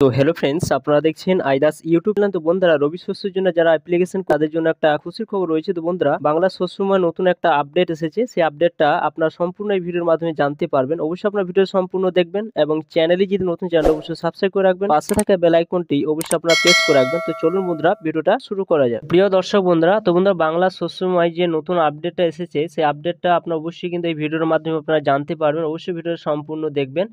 তো hello friends, আপনারা দেখছেন আইদাস ইউটিউব চ্যানেল। তো বন্ধুরা, রবি শস্যের জন্য যারা অ্যাপ্লিকেশন তাদের জন্য একটা খুশির খবর রয়েছে। তো বন্ধুরা, বাংলা শস্যময় নতুন একটা আপডেট এসেছে। সেই আপডেটটা আপনারা সম্পূর্ণ এই ভিডিওর মাধ্যমে জানতে পারবেন। অবশ্যই আপনার ভিডিও সম্পূর্ণ দেখবেন এবং চ্যানেলে যদি নতুন চ্যানেল অবশ্যই সাবস্ক্রাইব করে রাখবেন। পাশে থাকা বেল আইকনটি অবশ্যই আপনারা প্রেস করে রাখবেন। তো চলুন বন্ধুরা, ভিডিওটা শুরু করা যাক। প্রিয় দর্শক বন্ধুরা, তো বন্ধুরা, বাংলা শস্যময় যে নতুন আপডেটটা এসেছে সেই আপডেটটা আপনারা অবশ্যই কিন্তু এই ভিডিওর মাধ্যমে আপনারা জানতে পারবেন। অবশ্যই ভিডিওটা সম্পূর্ণ দেখবেন।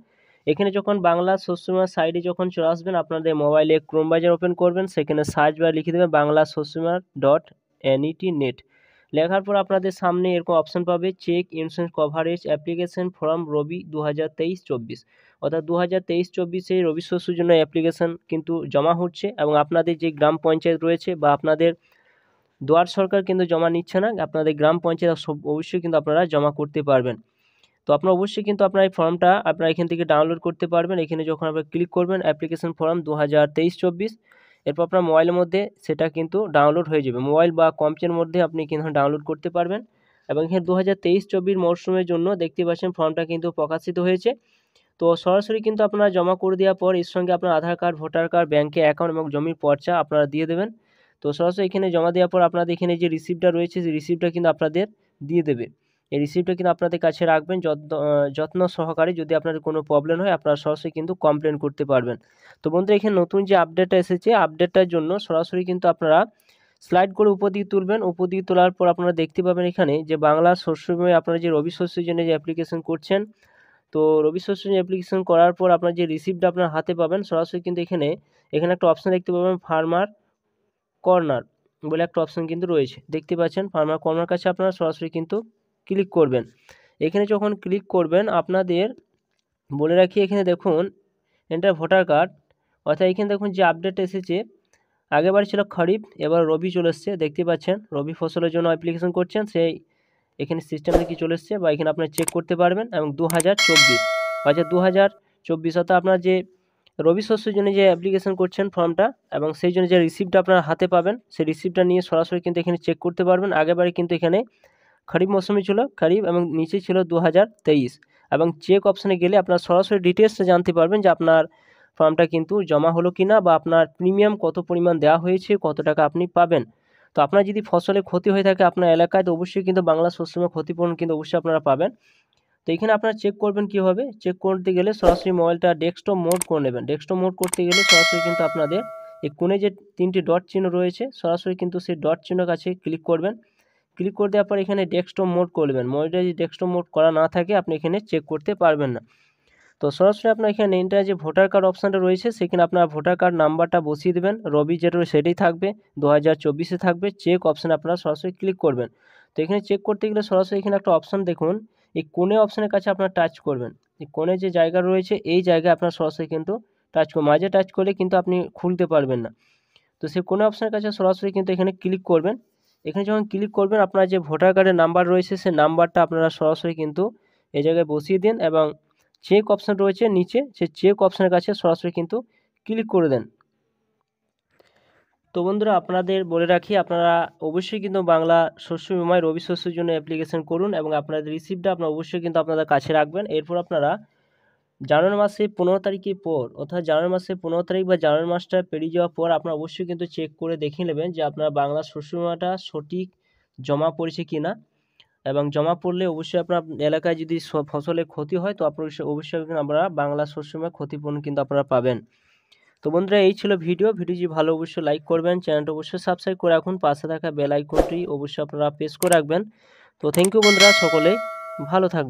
এখানে যখন বাংলা শস্যবিমার সাইডে যখন চলে আসবেন, আপনাদের মোবাইলে ক্রোম ব্রাউজার ওপেন করবেন, সেখানে সার্চ বার লিখে দেবেন বাংলা শস্যবিমা.net। লেখার পর আপনাদের সামনে এরকম অপশন পাবে, check insurance coverage application form Rabi 2023-24। অর্থাৎ 2023-24 রবি শস্যের জন্য অ্যাপ্লিকেশন কিন্তু জমা হচ্ছে এবং আপনাদের যে গ্রাম পঞ্চায়েত রয়েছে বা আপনাদের দুয়ার সরকার কিন্তু জমা নিচ্ছে না, আপনাদের গ্রাম পঞ্চায়েত অবশ্যই কিন্তু আপনারা জমা করতে পারবেন। তো আপনারা অবশ্যই কিন্তু আপনার এই ফর্মটা আপনারা এখান থেকে ডাউনলোড করতে পারবেন। এখানে যখন আপনারা ক্লিক করবেন অ্যাপ্লিকেশন ফর্ম 2023-24, এরপর আপনার মোবাইলের মধ্যে সেটা কিন্তু ডাউনলোড হয়ে যাবে। মোবাইল বা কম্পিউটারের মধ্যে আপনি কিন্তু ডাউনলোড করতে পারবেন। এবং এখানে 2023-24 মরশুমের জন্য দেখতে পাচ্ছেন ফর্মটা কিন্তু প্রকাশিত হয়েছে। তো সরাসরি কিন্তু আপনারা জমা করে দেওয়ার পর এর সঙ্গে আপনার আধার কার্ড, ভোটার কার্ড, ব্যাঙ্কে অ্যাকাউন্ট এবং জমির পর্চা আপনারা দিয়ে দেবেন। তো সরাসরি এখানে জমা দেওয়ার পর আপনাদের এখানে যে রিসিপ্টটা রয়েছে সেই রিসিপ্টটা কিন্তু আপনাদের দিয়ে দেবে। এই রিসিপ্টটা কিন্তু আপনাদের কাছে রাখবেন যত্ন সহকারে। যদি আপনাদের কোনো প্রবলেম হয় আপনারা সরাসরি কিন্তু কমপ্লেন করতে পারবেন। তো বন্ধুরা, এখানে নতুন যে আপডেটটা এসেছে, আপডেটটার জন্য সরাসরি কিন্তু আপনারা স্লাইড করে উপর দিকে তুলবেন। উপর দিকে তোলার পর আপনারা দেখতে পাবেন এখানে যে বাংলা শস্য বিমায় আপনারা যে রবি শস্যের জন্য যে অ্যাপ্লিকেশন করছেন, তো রবি শস্য অ্যাপ্লিকেশন করার পর আপনার যে রিসিপ্টটা আপনার হাতে পাবেন, সরাসরি কিন্তু এখানে একটা অপশন দেখতে পাবেন, ফার্মার কর্নার বলে একটা অপশন কিন্তু রয়েছে, দেখতে পাচ্ছেন। ফার্মার কর্নার কাছে আপনারা সরাসরি কিন্তু ক্লিক করবেন। এখানে যখন ক্লিক করবেন আপনাদের বলে রাখি, এখানে দেখুন এন্টার ভোটার কার্ড। অর্থাৎ এখানে দেখুন যে আপডেট এসেছে, আগেবার ছিল খরিফ, এবার রবি চলে এসছে। দেখতে পাচ্ছেন রবি ফসলের জন্য অ্যাপ্লিকেশন করছেন, সেই এখানে সিস্টেম থেকে চলে এসছে বা এখানে আপনারা চেক করতে পারবেন। এবং 2024 অর্থাৎ 2024 অর্থাৎ আপনার যে রবি শস্যের জন্য যে অ্যাপ্লিকেশন করছেন ফর্মটা, এবং সেই জন্য যে রিসিপ্টটা আপনার হাতে পাবেন, সেই রিসিপ্টটা নিয়ে সরাসরি কিন্তু এখানে চেক করতে পারবেন। আগেবারে কিন্তু এখানে খরিফ মৌসুমে ছিল খরিফ এবং নিচে ছিল 2023। এবং চেক অপশানে গেলে আপনার সরাসরি ডিটেলসটা জানতে পারবেন যে আপনার ফর্মটা কিন্তু জমা হলো কি না, বা আপনার প্রিমিয়াম কত পরিমাণ দেওয়া হয়েছে, কত টাকা আপনি পাবেন। তো আপনার যদি ফসলে ক্ষতি হয়ে থাকে আপনার এলাকায়, তো অবশ্যই কিন্তু বাংলা শস্য বিমা ক্ষতিপূরণ কিন্তু অবশ্যই আপনারা পাবেন। তো এখানে আপনারা চেক করবেন কীভাবে, চেক করতে গেলে সরাসরি মোবাইলটা ডেস্কটপ মোড করে নেবেন। ডেস্কটপ মোড করতে গেলে সরাসরি কিন্তু আপনাদের এই কোণে যে 3টি ডট চিহ্ন রয়েছে, সরাসরি কিন্তু সেই ডট চিহ্ন কাছে ক্লিক করবেন। ক্লিক করে দেওয়ার পর এখানে ডেস্কটপ মোড করবেন। মোবাইলটা যদি ডেস্কটপ মোড করা না থাকে আপনি এখানে চেক করতে পারবেন না। তো সরাসরি আপনার এখানে এটা যে ভোটার কার্ড অপশানটা রয়েছে, সেখানে আপনার ভোটার কার্ড নাম্বারটা বসিয়ে দেবেন। রবি যেটা সেটাই থাকবে, 2024 থাকবে। চেক অপশানে আপনারা সরাসরি ক্লিক করবেন। তো এখানে চেক করতে গেলে সরাসরি এখানে একটা অপশান দেখুন, এই কোণে অপশানের কাছে আপনারা টাচ করবেন। এই কোণে যে জায়গা রয়েছে এই জায়গায় আপনার সরাসরি কিন্তু টাচ করবেন। মাঝে টাচ করলে কিন্তু আপনি খুলতে পারবেন না। তো সেই কোণে অপশানের কাছে সরাসরি কিন্তু এখানে ক্লিক করবেন। এখানে যখন ক্লিক করবেন আপনার যে ভোটার কার্ডের নাম্বার রয়েছে সেই নাম্বারটা আপনারা সরাসরি কিন্তু এই জায়গায় বসিয়ে দিন এবং চেক অপশান রয়েছে নিচে, সেই চেক অপশানের কাছে সরাসরি কিন্তু ক্লিক করে দেন। তো বন্ধুরা, আপনাদের বলে রাখি, আপনারা অবশ্যই কিন্তু বাংলা শস্য বিমায় রবি শস্যের জন্য অ্যাপ্লিকেশন করুন এবং আপনাদের রিসিপ্টটা আপনারা অবশ্যই কিন্তু আপনাদের কাছে রাখবেন। এরপর আপনারা জানুয়ারি মাসে 15 তারিখের পর, অর্থাৎ জানুয়ারি মাসে 15 তারিখ বা জানুয়ারি মাসটা পেরিয়ে যাওয়ার পর আপনারা অবশ্যই কিন্তু চেক করে দেখে নেবেন যে আপনার বাংলা শস্য বিমাটা সঠিক জমা পড়েছে কি না। এবং জমা পড়লে অবশ্যই আপনার এলাকায় যদি ফসলের ক্ষতি হয়, তো আপনার অবশ্যই আপনারা বাংলা শস্য বিমা ক্ষতিপূরণ কিন্তু আপনারা পাবেন। তো বন্ধুরা, এই ছিল ভিডিও যদি ভালো অবশ্যই লাইক করবেন, চ্যানেলটা অবশ্যই সাবস্ক্রাইব করে রাখুন, পাশে থাকা বেল আইকনটি অবশ্যই আপনারা প্রেস করে রাখবেন। তো থ্যাংক ইউ বন্ধুরা, সকলে ভালো থাকবেন।